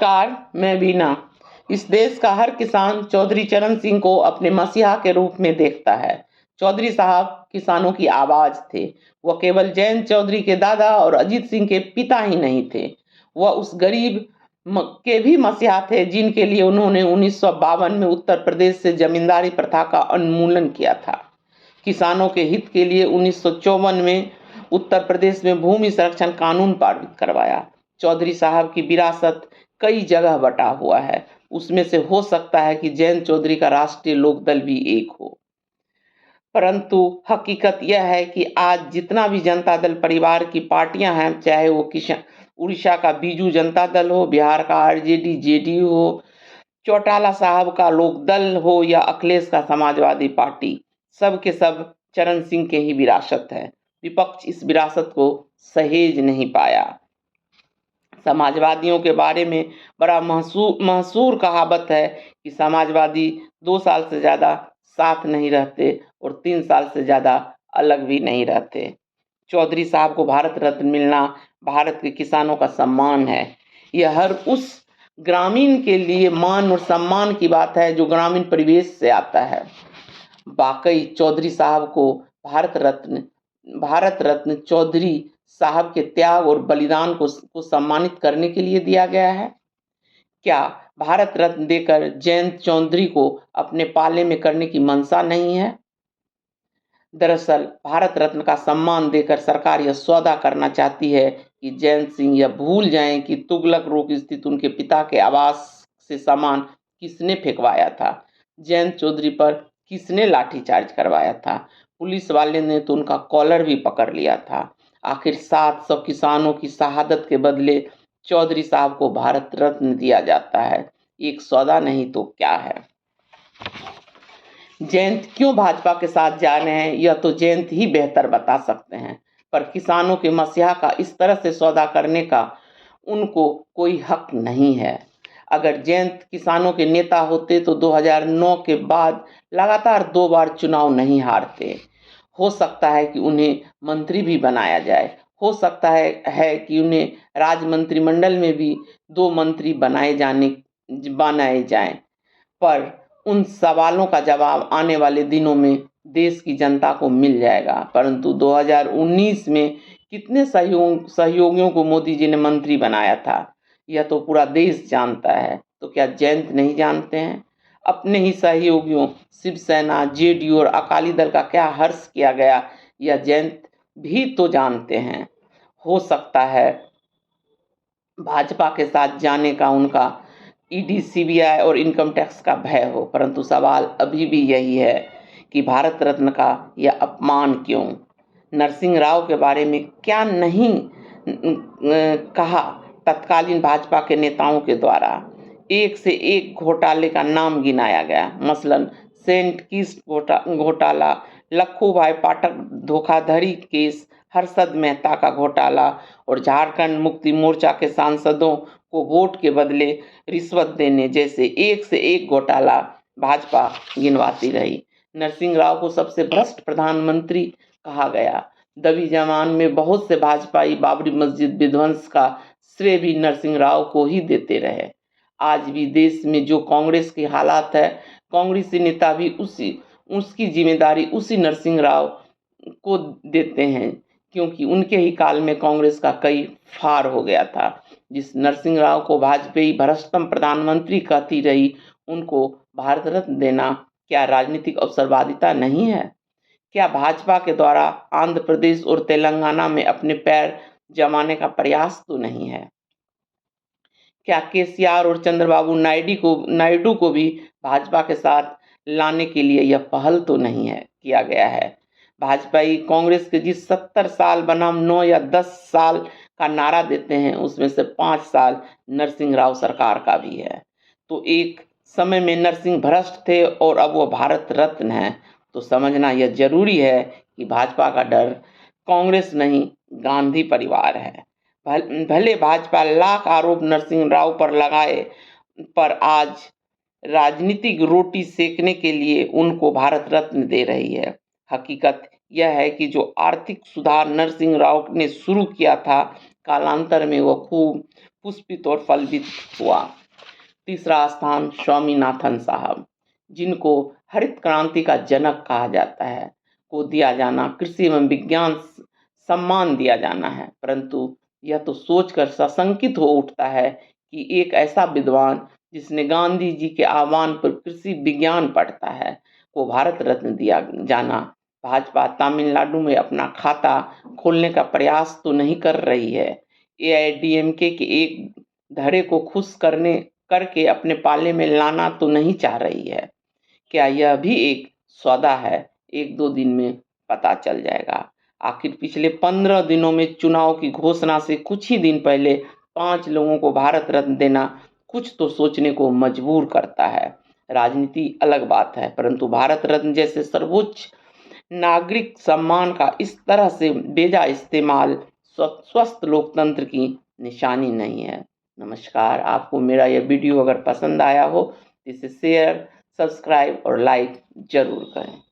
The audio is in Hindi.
नमस्कार, मैं बीना। इस देश का हर किसान चौधरी चरण सिंह को अपने मसीहा के रूप में देखता है। चौधरी साहब किसानों की आवाज थे। वह केवल जयंत चौधरी के दादा और अजीत सिंह के पिता ही नहीं थे, वह उस गरीब के भी मसीहा थे जिनके लिए उन्होंने 1952 में उत्तर प्रदेश से जमींदारी प्रथा का उन्मूलन किया था। किसानों के हित के लिए 1954 में उत्तर प्रदेश में भूमि संरक्षण कानून पारित करवाया। चौधरी साहब की विरासत कई जगह बटा हुआ है, उसमें से हो सकता है कि जयंत चौधरी का राष्ट्रीय लोकदल भी एक हो, परंतु हकीकत यह है कि आज जितना भी जनता दल परिवार की पार्टियां हैं, चाहे वो किसान उड़ीसा का बीजू जनता दल हो, बिहार का आरजेडी जेडीयू हो, चौटाला साहब का लोकदल हो या अखिलेश का समाजवादी पार्टी, सब के सब चरण सिंह के ही विरासत है। विपक्ष इस विरासत को सहेज नहीं पाया। समाजवादियों के बारे में बड़ा मशहूर कहावत है कि समाजवादी 2 साल से ज़्यादा साथ नहीं रहते और 3 साल से ज़्यादा अलग भी नहीं रहते। चौधरी साहब को भारत रत्न मिलना भारत के किसानों का सम्मान है। यह हर उस ग्रामीण के लिए मान और सम्मान की बात है जो ग्रामीण परिवेश से आता है। वाकई चौधरी साहब को भारत रत्न चौधरी साहब के त्याग और बलिदान को सम्मानित करने के लिए दिया गया है। क्या भारत रत्न देकर जयंत चौधरी को अपने पाले में करने की मंशा नहीं है? दरअसल भारत रत्न का सम्मान देकर सरकार यह सौदा करना चाहती है कि जयंत सिंह यह भूल जाएं कि तुगलक रोग स्थित उनके पिता के आवास से सामान किसने फेंकवाया था, जयंत चौधरी पर किसने लाठीचार्ज करवाया था। पुलिस वाले ने तो उनका कॉलर भी पकड़ लिया था। आखिर 700 किसानों की शहादत के बदले चौधरी साहब को भारत रत्न दिया जाता है। एक सौदा नहीं तो क्या है। जयंत क्यों भाजपा के साथ जा रहे हैं, यह तो जयंत ही बेहतर बता सकते हैं, पर किसानों के मसीहा का इस तरह से सौदा करने का उनको कोई हक नहीं है। अगर जयंत किसानों के नेता होते तो 2009 के बाद लगातार 2 बार चुनाव नहीं हारते। हो सकता है कि उन्हें मंत्री भी बनाया जाए, हो सकता है कि उन्हें राज्य मंत्रिमंडल में भी 2 मंत्री बनाए जाएं, पर उन सवालों का जवाब आने वाले दिनों में देश की जनता को मिल जाएगा। परंतु 2019 में कितने सहयोगियों को मोदी जी ने मंत्री बनाया था, यह तो पूरा देश जानता है। तो क्या जयंत नहीं जानते हैं? अपने ही सहयोगियों शिवसेना, जेडीयू और अकाली दल का क्या हर्ष किया गया, यह जयंत भी तो जानते हैं। हो सकता है भाजपा के साथ जाने का उनका ईडी, सीबीआई और इनकम टैक्स का भय हो, परंतु सवाल अभी भी यही है कि भारत रत्न का यह अपमान क्यों? नरसिंह राव के बारे में क्या नहीं कहा तत्कालीन भाजपा के नेताओं के द्वारा। एक से एक घोटाले का नाम गिनाया गया, मसलन सेंट किस्ट घोटाला, लखू भाई पाठक धोखाधड़ी केस, हर्षद मेहता का घोटाला और झारखंड मुक्ति मोर्चा के सांसदों को वोट के बदले रिश्वत देने जैसे एक से एक घोटाला भाजपा गिनवाती रही। नरसिंह राव को सबसे भ्रष्ट प्रधानमंत्री कहा गया। दबी जमान में बहुत से भाजपाई बाबरी मस्जिद विध्वंस का श्रेय भी नरसिंह राव को ही देते रहे। आज भी देश में जो कांग्रेस की हालात है, कांग्रेसी नेता भी उसकी जिम्मेदारी उसी नरसिंह राव को देते हैं, क्योंकि उनके ही काल में कांग्रेस का कई फार हो गया था। जिस नरसिंह राव को भाजपा भ्रष्टतम प्रधानमंत्री कहती रही, उनको भारत रत्न देना क्या राजनीतिक अवसरवादिता नहीं है? क्या भाजपा के द्वारा आंध्र प्रदेश और तेलंगाना में अपने पैर जमाने का प्रयास तो नहीं है? क्या केसीआर और चंद्रबाबू नायडू को भी भाजपा के साथ लाने के लिए यह पहल तो नहीं है किया गया है? भाजपाई कांग्रेस के जिस 70 साल बनाम 9 या 10 साल का नारा देते हैं, उसमें से 5 साल नरसिंह राव सरकार का भी है। तो एक समय में नरसिंह भ्रष्ट थे और अब वो भारत रत्न है, तो समझना यह जरूरी है कि भाजपा का डर कांग्रेस नहीं, गांधी परिवार है। भले भाजपा लाख आरोप नरसिंह राव पर लगाए, पर आज राजनीतिक रोटी सेकने के लिए उनको भारत रत्न दे रही है। हकीकत यह है कि जो आर्थिक सुधार नरसिंह राव ने शुरू किया था, कालांतर में वह खूब पुष्पित और फलवित हुआ। तीसरा स्थान स्वामीनाथन साहब, जिनको हरित क्रांति का जनक कहा जाता है, को दिया जाना, कृषि एवं विज्ञान सम्मान दिया जाना है। परंतु यह तो सोचकर सशंकित हो उठता है कि एक ऐसा विद्वान जिसने गांधी जी के आह्वान पर कृषि विज्ञान पढ़ता है, को भारत रत्न दिया जाना। भाजपा तमिलनाडु में अपना खाता खोलने का प्रयास तो नहीं कर रही है। एआईएडीएमके के एक धड़े को खुश करके अपने पाले में लाना तो नहीं चाह रही है। क्या यह भी एक सौदा है? 1-2 दिन में पता चल जाएगा। आखिर पिछले 15 दिनों में चुनाव की घोषणा से कुछ ही दिन पहले 5 लोगों को भारत रत्न देना कुछ तो सोचने को मजबूर करता है। राजनीति अलग बात है, परंतु भारत रत्न जैसे सर्वोच्च नागरिक सम्मान का इस तरह से बेजा इस्तेमाल स्वस्थ लोकतंत्र की निशानी नहीं है। नमस्कार, आपको मेरा यह वीडियो अगर पसंद आया हो तो इसे शेयर, सब्सक्राइब और लाइक जरूर करें।